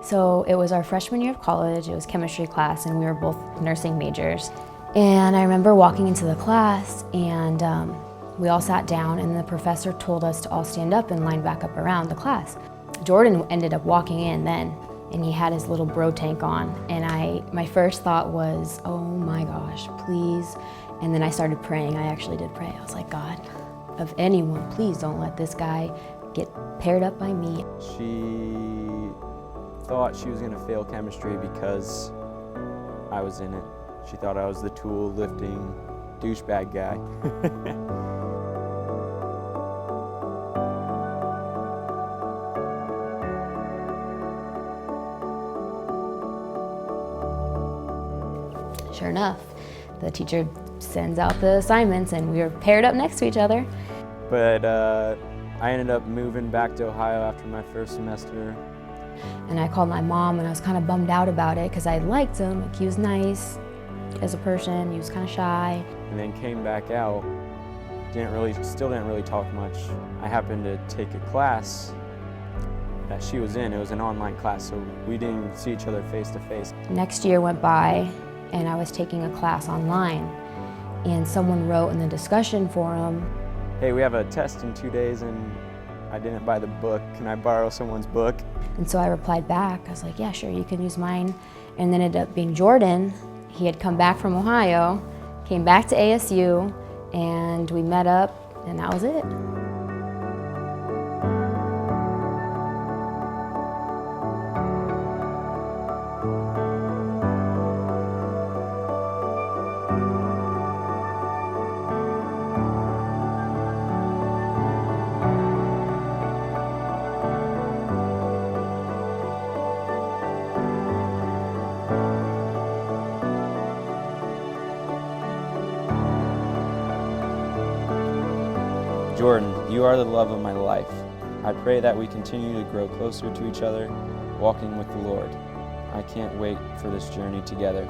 So it was our freshman year of college, it was chemistry class, and we were both nursing majors. And I remember walking into the class, and we all sat down, and the professor told us to all stand up and line back up around the class. Jordan ended up walking in then, and he had his little bro tank on, and my first thought was, oh my gosh, please. And then I started praying. I actually did pray. I was like, God, of anyone, please don't let this guy get paired up by me. She thought she was going to fail chemistry because I was in it. She thought I was the tool lifting douchebag guy. Sure enough, the teacher sends out the assignments and we were paired up next to each other. But I ended up moving back to Ohio after my first semester. And I called my mom, and I was kind of bummed out about it because I liked him. Like, he was nice as a person, he was kind of shy. And then came back out, still didn't really talk much. I happened to take a class that she was in. It was an online class, so we didn't see each other face to face. Next year went by, and I was taking a class online, and someone wrote in the discussion forum, hey, we have a test in 2 days and I didn't buy the book. Can I borrow someone's book? And so I replied back. I was like, yeah, sure, you can use mine. And then it ended up being Jordan. He had come back from Ohio, came back to ASU, and we met up, and that was it. Jordan, you are the love of my life. I pray that we continue to grow closer to each other, walking with the Lord. I can't wait for this journey together.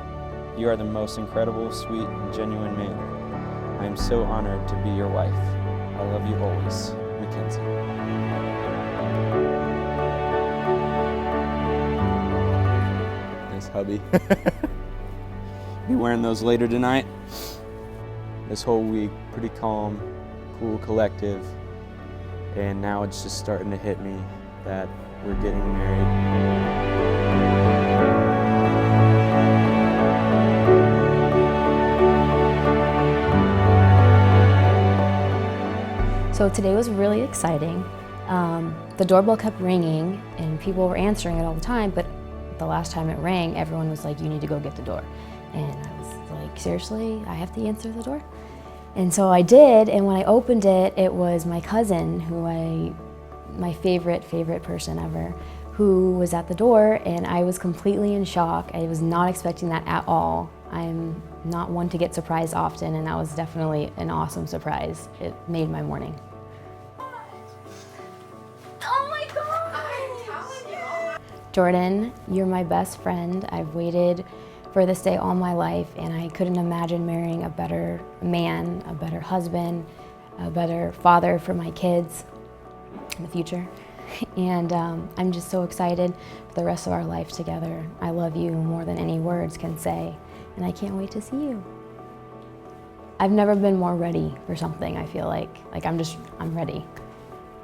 You are the most incredible, sweet, and genuine man. I am so honored to be your wife. I love you always, Mackenzie. Nice hubby. Be wearing those later tonight. This whole week, pretty calm, cool, collective, and now it's just starting to hit me that we're getting married. So today was really exciting. The doorbell kept ringing and people were answering it all the time, but the last time it rang, everyone was like, you need to go get the door. And I was like, seriously, I have to answer the door? And so I did, and when I opened it, it was my cousin, my favorite person ever, who was at the door, and I was completely in shock. I was not expecting that at all. I'm not one to get surprised often, and that was definitely an awesome surprise. It made my morning. Oh my God! Jordan, you're my best friend. I've waited for this day all my life, and I couldn't imagine marrying a better man, a better husband, a better father for my kids in the future. And I'm just so excited for the rest of our life together. I love you more than any words can say, and I can't wait to see you. I've never been more ready for something, I feel like. I'm ready.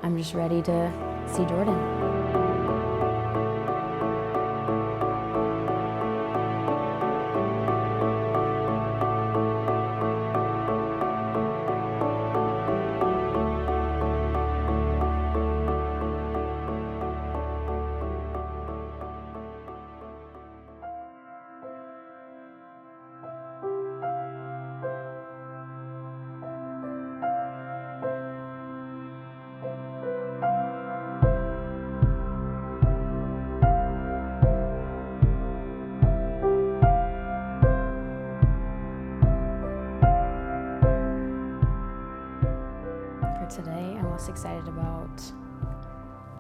I'm just ready to see Jordan. Today, I'm most excited about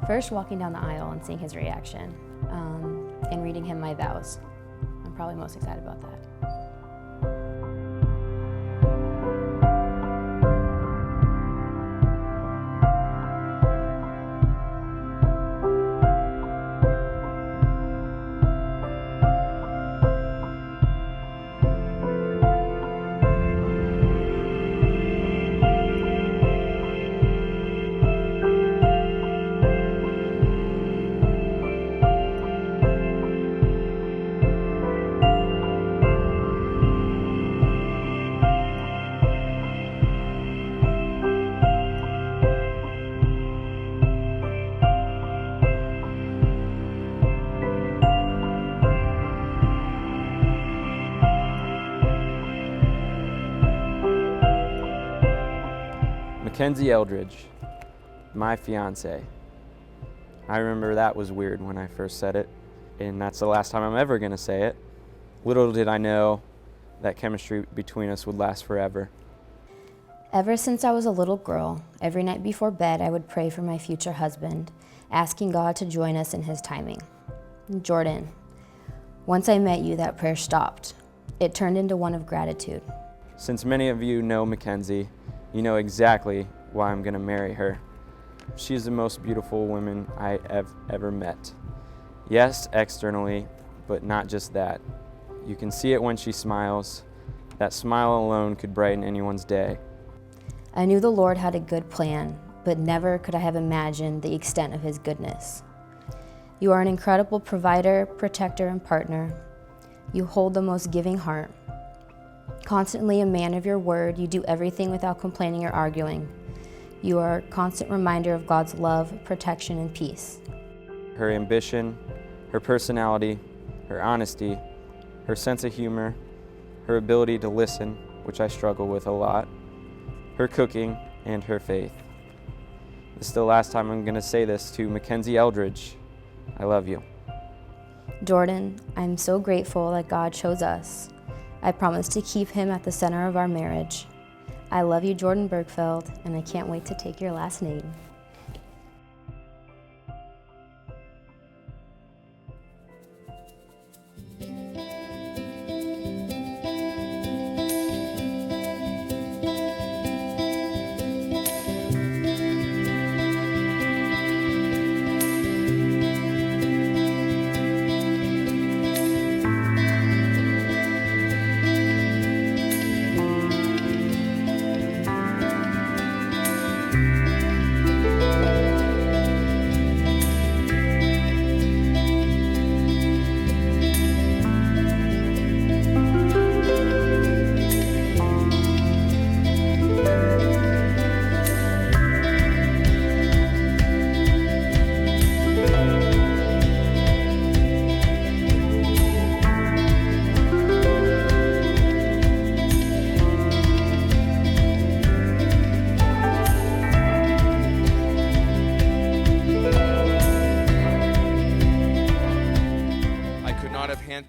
first walking down the aisle and seeing his reaction, and reading him my vows. I'm probably most excited about that. Mackenzie Eldridge, my fiance. I remember that was weird when I first said it, and that's the last time I'm ever going to say it. Little did I know that chemistry between us would last forever. Ever since I was a little girl, every night before bed I would pray for my future husband, asking God to join us in his timing. Jordan, once I met you, that prayer stopped. It turned into one of gratitude. Since many of you know Mackenzie, you know exactly why I'm going to marry her. She's the most beautiful woman I have ever met. Yes, externally, but not just that. You can see it when she smiles. That smile alone could brighten anyone's day. I knew the Lord had a good plan, but never could I have imagined the extent of his goodness. You are an incredible provider, protector, and partner. You hold the most giving heart. Constantly a man of your word, you do everything without complaining or arguing. You are a constant reminder of God's love, protection, and peace. Her ambition, her personality, her honesty, her sense of humor, her ability to listen, which I struggle with a lot, her cooking, and her faith. This is the last time I'm going to say this to Mackenzie Eldridge. I love you. Jordan, I'm so grateful that God chose us. I promise to keep him at the center of our marriage. I love you, Jordan Bergfeld, and I can't wait to take your last name.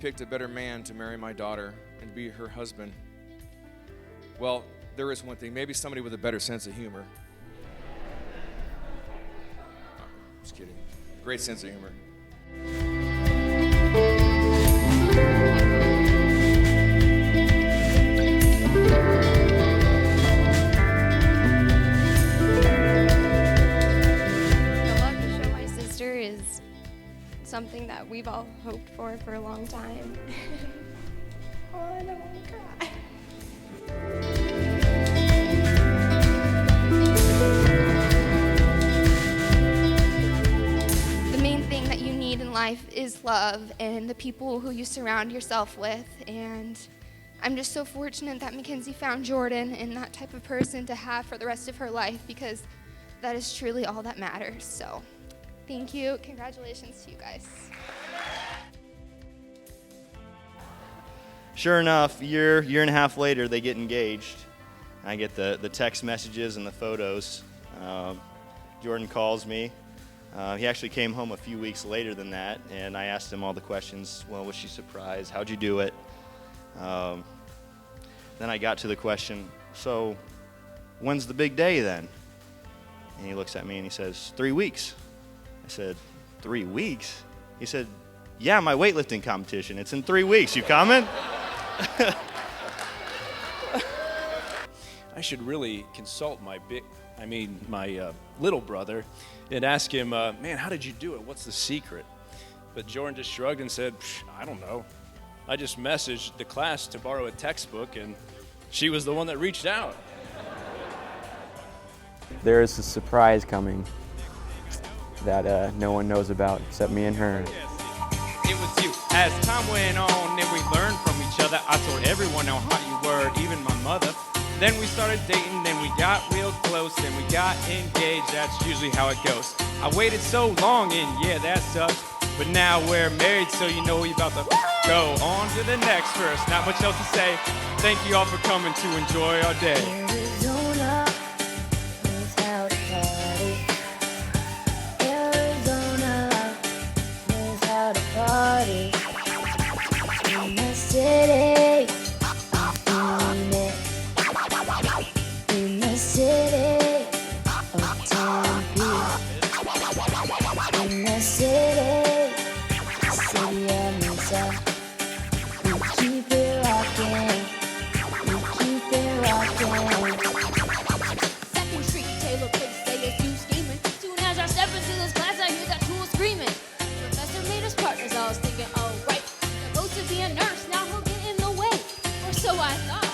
Picked a better man to marry my daughter and to be her husband. Well, there is one thing, maybe somebody with a better sense of humor. Oh, just kidding. Great sense of humor. The love to show my sister is something that we've all hoped for a long time. Oh, I don't want to cry. The main thing that you need in life is love and the people who you surround yourself with. And I'm just so fortunate that Mackenzie found Jordan and that type of person to have for the rest of her life, because that is truly all that matters. So thank you. Congratulations to you guys. Sure enough, year and a half later, they get engaged. I get the text messages and the photos. Jordan calls me. He actually came home a few weeks later than that, and I asked him all the questions. Well, was she surprised? How'd you do it? Then I got to the question, so when's the big day then? And he looks at me and he says, 3 weeks. I said, 3 weeks? He said, yeah, my weightlifting competition. It's in 3 weeks. You coming? I should really consult my little brother and ask him, man, how did you do it? What's the secret? But Jordan just shrugged and said, I don't know. I just messaged the class to borrow a textbook, and she was the one that reached out. There is a surprise coming that no one knows about except me and her. It was you. As time went on and we learned from each other, I told everyone how hot you were, even my mother. Then we started dating, then we got real close, then we got engaged, that's usually how it goes. I waited so long and yeah, that sucked. But now we're married, so you know we're about to go on to the next verse. Not much else to say. Thank you all for coming to enjoy our day. Arizona,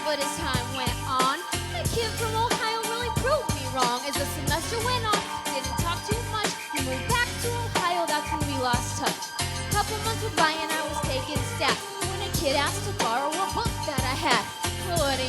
But as time went on, that kid from Ohio really proved me wrong. As the semester went on, didn't talk too much. We moved back to Ohio, that's when we lost touch. Couple months went by and I was taking stats when a kid asked to borrow a book that I had. What do